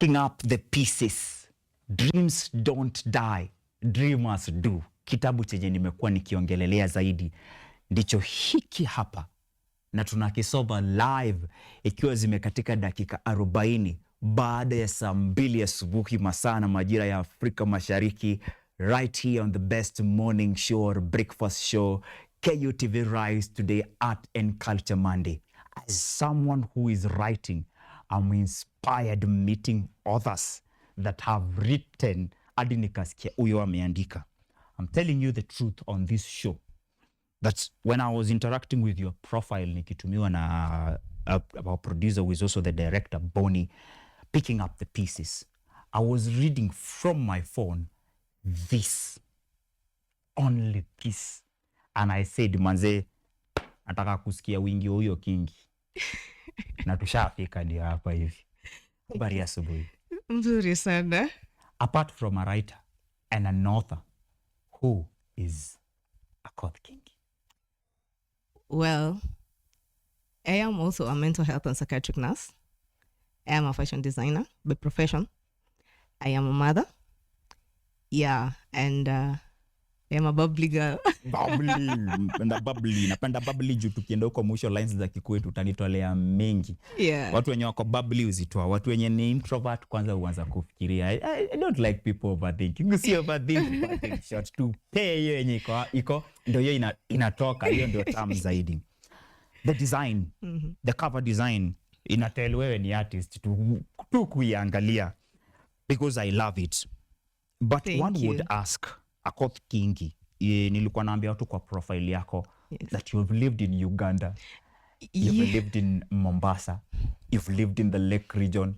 Picking up the pieces. Dreams don't die, dreamers do. Kitabu chenye nimekuwa nikiongelelea zaidi ndicho hiki hapa, na tunakisoma live ikiwa zimekatika dakika 40 baada ya saa 2 asubuhi masaa na majira ya Afrika Mashariki, right here on the best morning show or breakfast show, KUTV Rise Today Art and Culture Monday. As someone who is writing, I'm inspired meeting authors that have written. Hadi nikasikia huyo ameandika. I'm telling you the truth on this show. That's when I was interacting with your profile, nikitumiwa na our producer who is also the director, Bonnie, picking up the pieces. I was reading from my phone this, only this. And I said, manze, nataka kusikia wingi huyo Kingi. Na tushafika ndio hapa hivi. Habari ya asubuhi. Mzuri sana. Apart from a writer and an author, who is Akoth Kingi? Well, I am also a mental health and psychiatric nurse. I am a fashion designer by profession. I am a mother. Yeah, and I am a bubbly girl. Bubbly. Napenda bubbly juu tukienda huko mwisho lines za Kikuyu utanitolea mengi. Yeah. Watu wenye wako bubbly uzitoa. Watu wenye ni introvert kwanza huanza kufikiria. I don't like people overthinking. Usi overthink short to pay hiyo yenye iko ndio hiyo inatoka, hiyo ndio tamu zaidi. The design, the cover design inatell wewe ni artist tu kuiangalia because I love it. But Thank one you. would ask, Akoth Kingi, nilikuwa naambia watu kwa profile yako, Yes. that you've lived in Uganda, you've Yeah. lived in Mombasa, you've lived in the Lake region,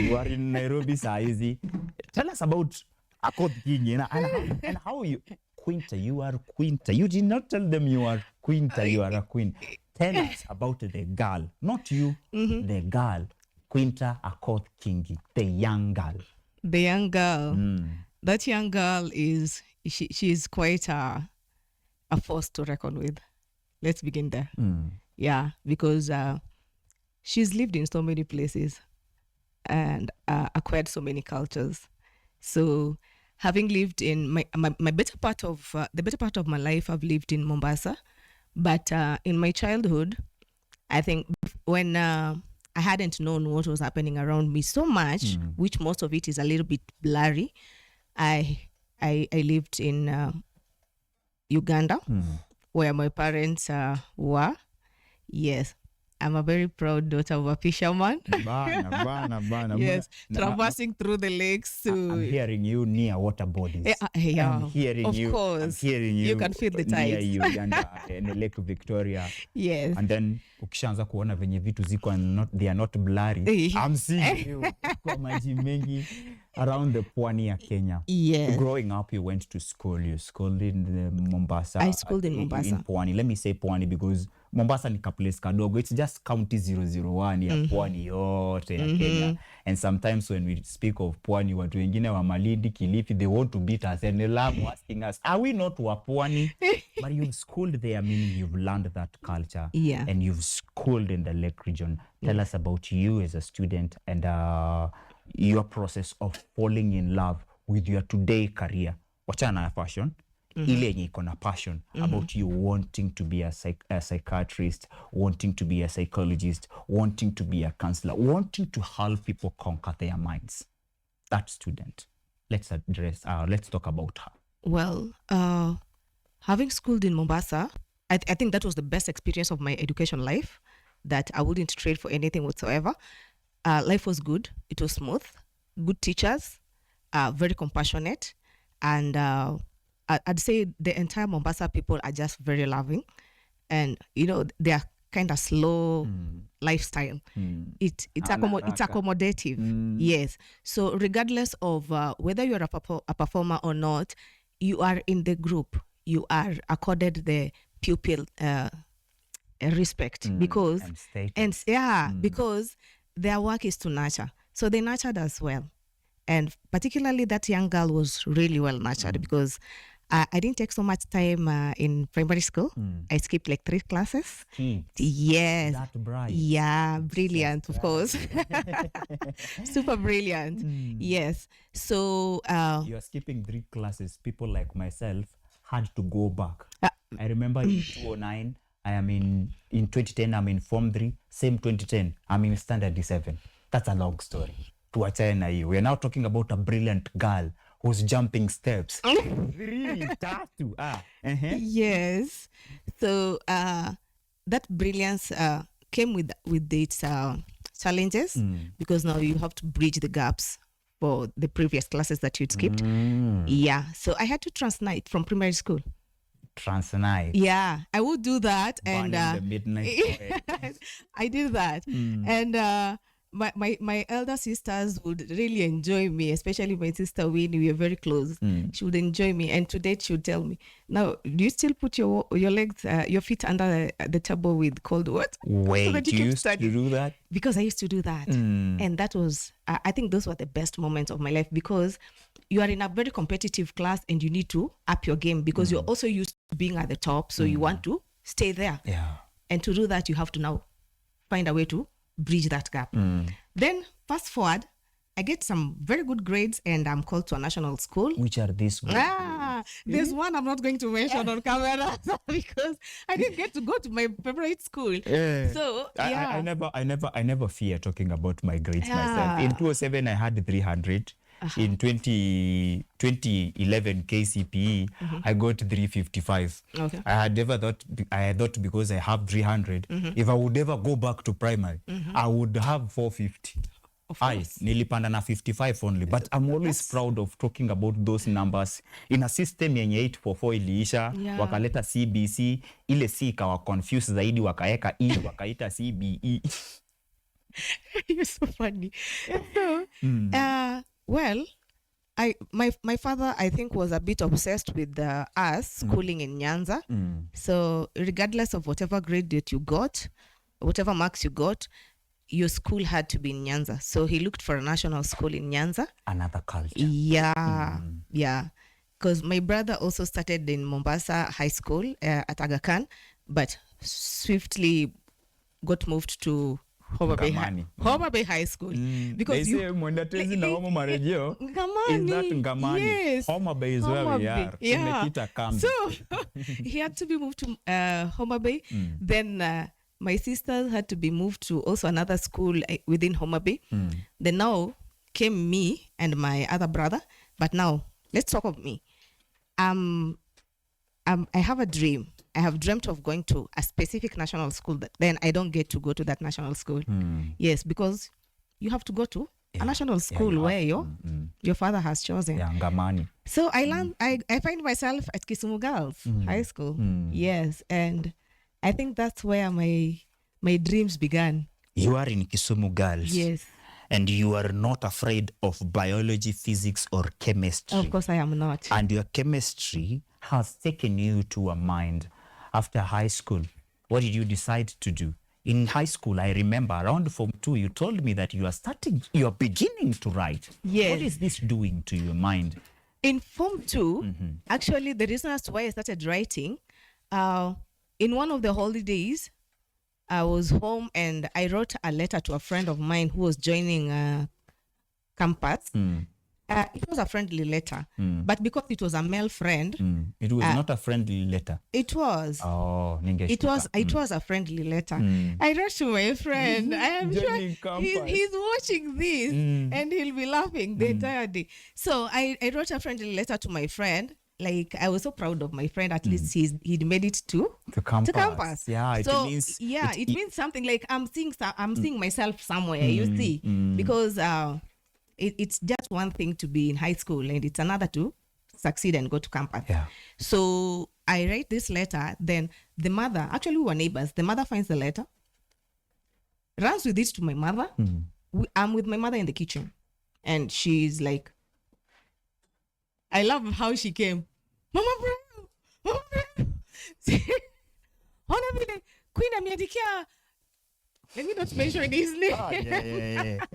you are in Nairobi saizi. Tell us about Akoth Kingi and how you, Quinta, you are Quinta. You did not tell them you are Quinta, you are a queen. Tell us about the girl, not you, the girl, Quinta Akoth Kingi, the young girl. The young girl. That young girl is, she is quite a force to reckon with. Let's begin there. Yeah, because she's lived in so many places and acquired so many cultures. So having lived in my better part of the better part of my life, I've lived in Mombasa. But in my childhood, I think when I hadn't known what was happening around me so much, which most of it is a little bit blurry, I lived in Uganda, where my parents were. Yes, I'm a very proud daughter of a fisherman. Bana. Yes, traversing through the lakes. I'm hearing you near water bodies. Yeah, I'm hearing of you. course. I'm hearing you. You can feel the near tides. Uganda and Lake Victoria. Yes. And then ukishaanza kuona venye vitu ziko and they are not blurry. I'm seeing you kwa maji mengi around the pwani ya Kenya. Yes. Growing up, you went to school. You schooled in Mombasa. I schooled in Mombasa. In Pwani. Let me say Pwani because Mombasa ni kaplace kadogo. It's just county 001 ya Pwani yote ya Kenya. And sometimes when we speak of Pwani, watu wengine wa Malindi, Kilifi, they want to beat us and they love asking us, are we not wa Pwani? But you've schooled there, meaning you've learned that culture. Yeah. And you've schooled in the Lake region. Tell us about you as a student and your process of falling in love with your today career. Wachana na fashion. Ile yenye iko na passion about you wanting to be a psychiatrist, wanting to be a psychologist, wanting to be a counselor, wanting to help people conquer their minds. That student. Let's talk about her. Well, having schooled in Mombasa, I think that was the best experience of my education life that I wouldn't trade for anything whatsoever. Life was good. It was smooth. Good teachers, very compassionate. And I'd say the entire Mombasa people are just very loving. And, you know, they are kind of slow lifestyle. It's accommodative. Yes. So regardless of whether you're a performer or not, you are in the group. You are accorded the pupil respect because because their work is to nurture. So they nurtured as well. And particularly that young girl was really well nurtured because I didn't take so much time in primary school. I skipped like 3 classes. Yes. That bright. Yeah, brilliant, of course. Super brilliant. Yes. So You're skipping 3 classes. People like myself had to go back. I remember in 2009, I am in 2010, I'm in Form 3. Same 2010, I'm in Standard 7. That's a long story. Tuachane na hiyo. We're now talking about a brilliant girl who's jumping steps. 3, 3. yes. So that brilliance came with its challenges because now you have to bridge the gaps for the previous classes that you'd skipped. Yeah. So I had to transnight from primary school. Transnight. Yeah, I would do that. Burning And the midnight oil. I did that. And my elder sisters would really enjoy me, especially my sister Winnie. We were very close. She would enjoy me, and to date she would tell me, "Now, do you still put your legs, your feet under the table with cold water?" Wait, that you you can used to study. do that? Because I used to do that, and that was I think those were the best moments of my life, because you are in a very competitive class and you need to up your game because you're also used to being at the top, so you want to stay there. Yeah. And to do that, you have to now find a way to bridge that gap. Then fast forward, I get some very good grades and I'm called to a national school. Which are these? There's one I'm not going to mention on camera because I didn't get to go to my favorite school. So yeah, I never fear talking about my grades myself. In 2007, I had 300. In 2011 KCPE, I got 355. Okay. I thought because I have 300, if I would ever go back to primary, I would have 450. Nilipanda na 55 only, but I'm always proud of talking about those numbers in a system yenye 844 iliisha, wakaleta CBC, ile C ikawa confused zaidi, wakaeka E, wakaita CBE. You're so funny. So, well, my father, I think, was a bit obsessed with us schooling in Nyanza. So regardless of whatever grade that you got, whatever marks you got, your school had to be in Nyanza. So he looked for a national school in Nyanza. Another culture. Yeah, yeah. Because my brother also started in Mombasa High School at Aga Khan, but swiftly got moved to Homa Bay High School. Because they say Mwendatezi na Homo Marejeo. Ngamani. Is that Ngamani? Yes. Homa Bay is where we are. Yeah. So he had to be moved to Homa Bay. Then my sisters had to be moved to also another school within Homa Bay. Then now came me and my other brother. But now let's talk of me. I have a dream. I have dreamt of going to a specific national school, but then I don't get to go to that national school. Yes, because you have to go to a national school where your father has chosen. Yeah, Ngamani. So I find myself at Kisumu Girls High School. Yes, and I think that's where my dreams began. You are in Kisumu Girls. Yes. And you are not afraid of biology, physics, or chemistry. Of course I am not. And your chemistry has taken you to a mind. After high school, what did you decide to do? In high school, I remember around Form 2, you told me that you are beginning to write. Yes. What is this doing to your mind? In Form 2, actually, the reason as to why I started writing, in one of the holidays, I was home and I wrote a letter to a friend of mine who was joining campus. It was a friendly letter, but because it was a male friend, it was not a friendly letter. It was. Oh, it was a friendly letter. I wrote to my friend. I am sure he's watching this and he'll be laughing the entire day. So I wrote a friendly letter to my friend. Like, I was so proud of my friend. At least he'd made it to campus. Yeah, it means something. Like, I'm seeing myself somewhere. You see, because it's just one thing to be in high school and it's another to succeed and go to campus. Yeah. So I write this letter. Then the mother, actually we were neighbors. The mother finds the letter, runs with it to my mother. I'm with my mother in the kitchen, and she's like, I love how she came. Mama Brown. Queen Amiadikia. Let me not mention his name. Yeah.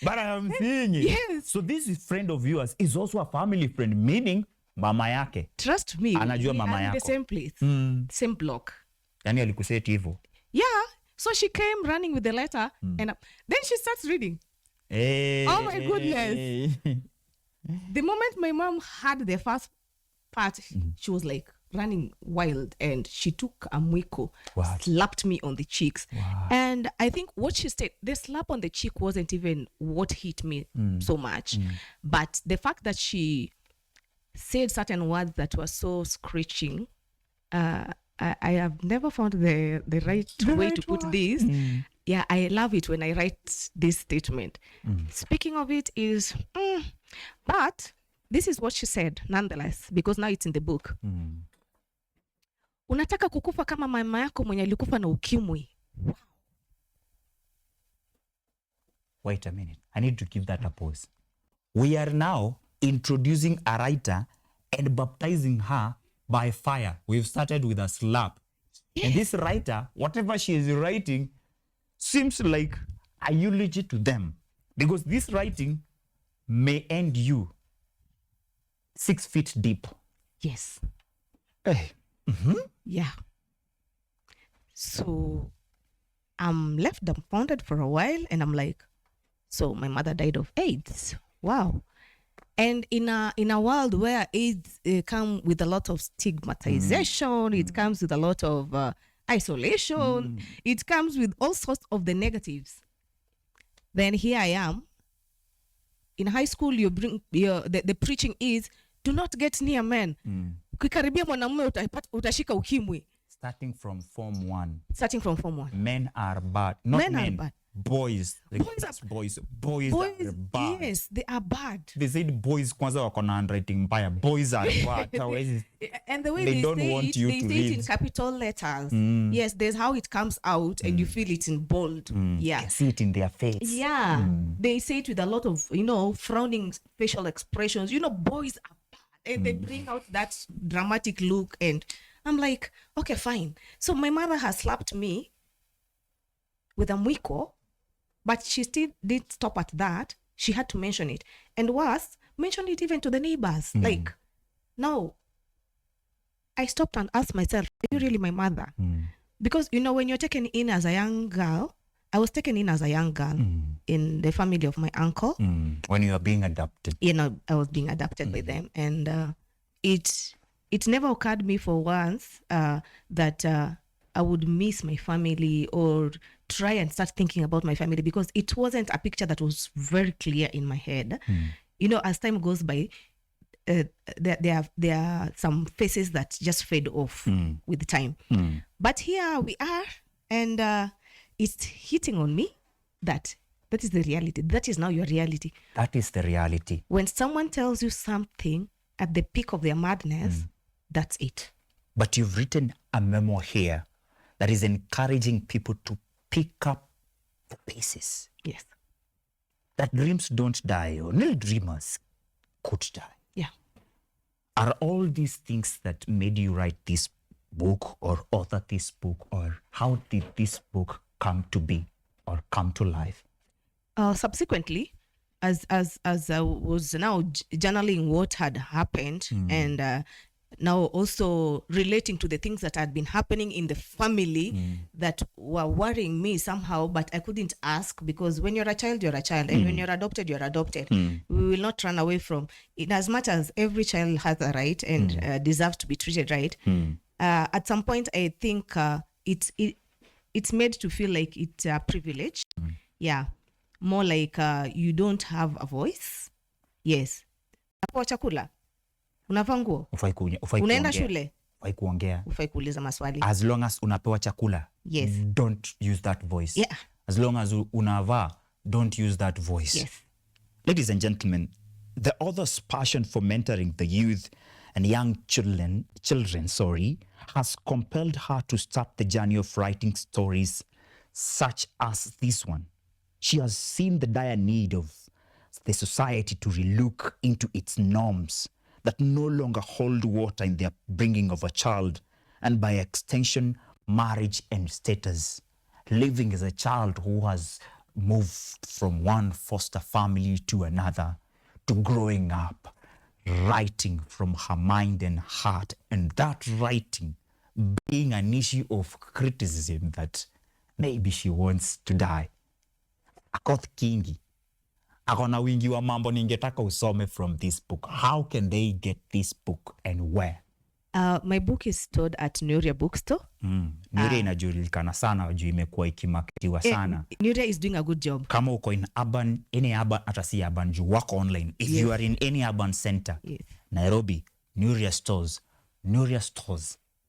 But I am seeing it. Yes. So this is friend of yours is also a family friend, meaning Mama yake Trust me. anajua we mama are in the yako. same place. Same block. Yani alikuseti hivyo. Yeah. So she came running with the letter and then she starts reading. Hey, Oh my goodness. The moment my mom had the first part, she was like running wild and she took a mwiko, What? slapped me on the cheeks. Wow. And I think what she said, the slap on the cheek wasn't even what hit me so much. But the fact that she said certain words that were so screeching, I have never found the right way to put this. Yeah, I love it when I write this statement. Speaking of it is, but this is what she said nonetheless, because now it's in the book. Unataka kukufa kama mama yako mwenye alikufa na ukimwi. Wait a minute. I need to give that a pause. We are now introducing a writer and baptizing her by fire. We've started with a slap. Yes. And this writer, whatever she is writing, seems like a eulogy to them. Because this writing may end you 6 feet deep. Yes. Hey. Yeah. So I'm left dumbfounded for a while and I'm like, so my mother died of AIDS. Wow. And in a world where AIDS come with a lot of stigmatization, it comes with a lot of isolation, it comes with all sorts of the negatives. Then here I am. In high school, the preaching is, do not get near men. Ukikaribia mwanamume utashika ukimwi. Starting from Form 1. Starting from Form 1. Men are bad. Not men. Are bad. Boys. Boys are bad. Yes, they are bad. They said boys kwanza wako na handwriting mbaya. Boys are bad. And the way they don't want you they to say read. it in capital letters. Yes, there's how it comes out and you feel it in bold. Yeah. You see it in their face. Yeah. They say it with a lot of, frowning facial expressions. Boys are bad. And they bring out that dramatic look. And I'm like, okay, fine. So my mother has slapped me with a mwiko, but she still did stop at that. She had to mention it. And worse, mention it even to the neighbors. Like, no. I stopped and asked myself, are you really my mother? Because, when you're taken in as a young girl, I was taken in as a young girl in the family of my uncle. When you are being adopted. I was being adopted by them. And it never occurred me for once that I would miss my family or try and start thinking about my family, because it wasn't a picture that was very clear in my head. As time goes by, there are some faces that just fade off with time. But here we are, and it's hitting on me that is the reality. That is now your reality. That is the reality. When someone tells you something at the peak of their madness, that's it. But you've written a memo here that is encouraging people to pick up the pieces. Yes. That dreams don't die, or little dreamers could die. Yeah. Are all these things that made you write this book or author this book, or how did this book come to be or come to life? Subsequently, as I was now journaling what had happened and now also relating to the things that had been happening in the family that were worrying me somehow, but I couldn't ask, because when you're a child, you're a child. And when you're adopted, you're adopted. We will not run away from it, as much as every child has a right and deserves to be treated right. At some point, I think it's made to feel like it's a privilege. Yeah. More like you don't have a voice. Yes. Hapo chakula. Unavaa nguo. Unaenda shule. Ufai kuongea. Ufai kuuliza maswali. As long as unapewa chakula. Yes. Don't use that voice. Yeah. As long as unavaa, don't use that voice. Yes. Ladies and gentlemen, the author's passion for mentoring the youth and young children, has compelled her to start the journey of writing stories such as this one. She has seen the dire need of the society to relook into its norms that no longer hold water in the upbringing of a child, and by extension, marriage and status. Living as a child who has moved from one foster family to another, to growing up, writing from her mind and heart, and that writing being an issue of criticism that maybe she wants to die. Akoth Kingi akona wingi wa mambo ningetaka usome from this book. How can they get this book and where? My book is stored at Nuria Bookstore. Nuria inajulikana sana juu imekuwa ikimarketiwa sana. Nuria is doing a good job. Kama uko in urban, any urban, hata si urban, juu wako online. If you are in any urban center, Nairobi, Nuria stores.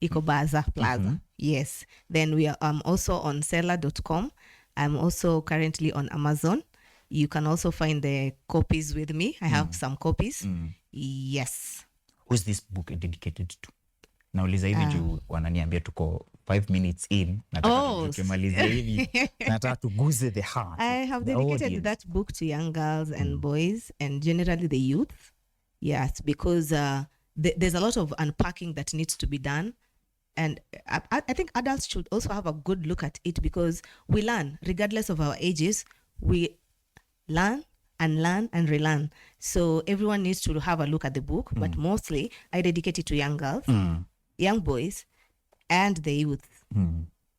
Iko Plaza. Yes. Then we are also on seller.com. I'm also currently on Amazon. You can also find the copies with me. I have some copies. Yes. Who's this book dedicated to? Nauliza hivi juu wananiambia tuko 5 minutes in. Nataka tukimaliza hivi. Nataka tuguze the heart. I have dedicated that book to young girls and boys and generally the youth. Yes, because there's a lot of unpacking that needs to be done. And I think adults should also have a good look at it because we learn, regardless of our ages, we learn and relearn. So everyone needs to have a look at the book, but mostly I dedicate it to young girls, young boys, and the youth.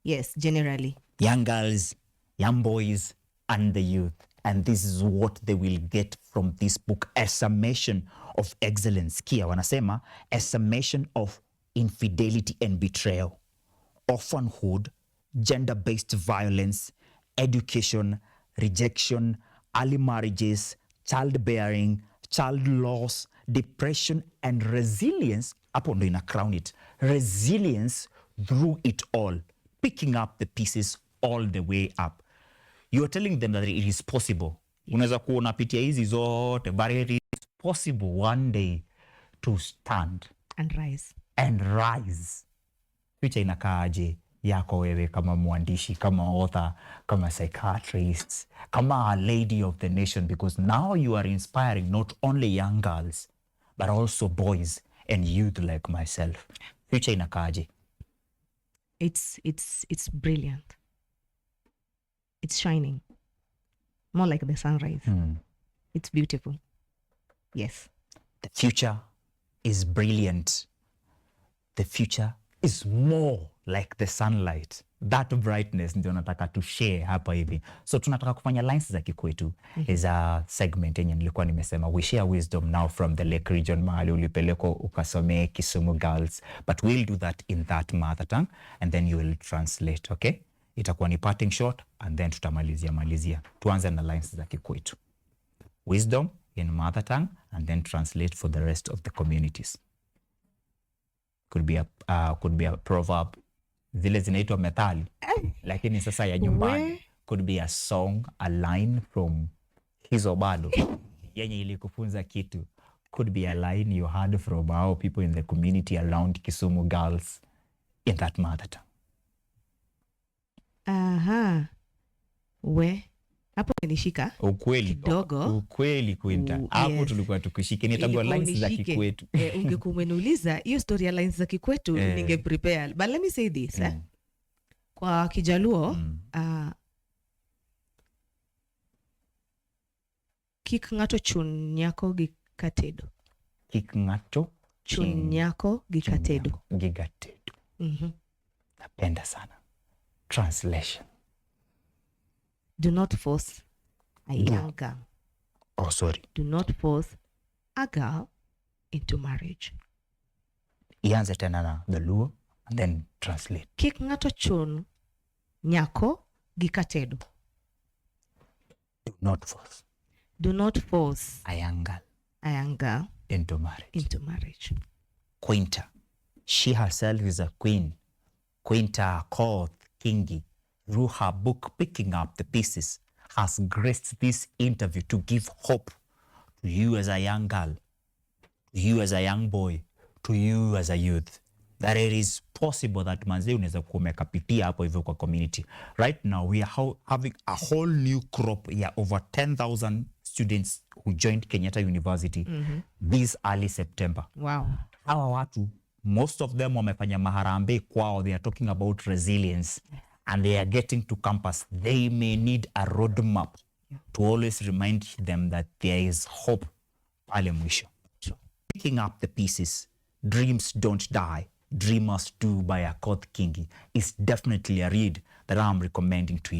Yes, generally. Young girls, young boys, and the youth. And this is what they will get from this book, a summation of excellence. Kia wanasema, a summation of infidelity and betrayal, orphanhood, gender-based violence, education, rejection, early marriages, childbearing, child loss, depression, and resilience. Hapo ndo ina crown it. Resilience through it all, picking up the pieces all the way up. You're telling them that it is possible. Unaweza kuwa unapitia hizi zote, but it is possible one day to stand and rise. Future inakaaje yako wewe kama mwandishi, kama author, kama psychiatrist, kama a lady of the nation, because now you are inspiring not only young girls but also boys and youth like myself. Future inakaaje? It's brilliant. It's shining. More like the sunrise. It's beautiful. Yes. The future is brilliant. The future is more like the sunlight. That brightness ndio nataka to share hapa hivi. So tunataka kufanya lines za kikwetu. Is a segment yenye nilikuwa nimesema we share wisdom now from the Lake region mahali ulipeleko ukasomee Kisumu girls. But we'll do that in that mother tongue and then you will translate, okay? Itakuwa ni parting shot and then tutamalizia. Tuanze na lines za kikwetu. Wisdom in mother tongue and then translate for the rest of the communities. Could be a proverb. Zile zinaitwa methali. Lakini sasa ya nyumbani. Could be a song, a line from hizo bado. Yenye ilikufunza kitu. Could be a line you heard from our people in the community around Kisumu girls in that mother tongue. Hapo nilishika. Ukweli Quinta. Hapo tulikuwa tukishike nitagua lines za kikwetu. Ungekuwa umeniuliza hiyo story ya lines za kikwetu ninge prepare. But let me say this. Kwa Kijaluo, kik ng'ato chun nyako gi katedo. Kik ng'ato chun nyako gi katedo. Napenda sana. Translation. Do not force a young girl. Do not force a girl into marriage. Ianze tena na the Luo and then translate. Kik ng'ato chun nyako gi katedo. Do not force a young girl into marriage. Quinta. She herself is a queen. Quinta Akoth Kingi, through her book Picking Up the Pieces, has graced this interview to give hope to you as a young girl, to you as a young boy, to you as a youth, that it is possible that manze unaweza kuwa umekapitia hapo hivyo kwa community. Right now we are having a whole new crop over 10,000 students who joined Kenyatta University this early September. Wow. Hawa watu, most of them wamefanya maharambe kwao. They are talking about resilience and they are getting to campus. They may need a roadmap to always remind them that there is hope pale mwisho. picking up the pieces, Dreams Don't Die, Dreamers Do by Akoth Kingi is definitely a read that I'm recommending to you.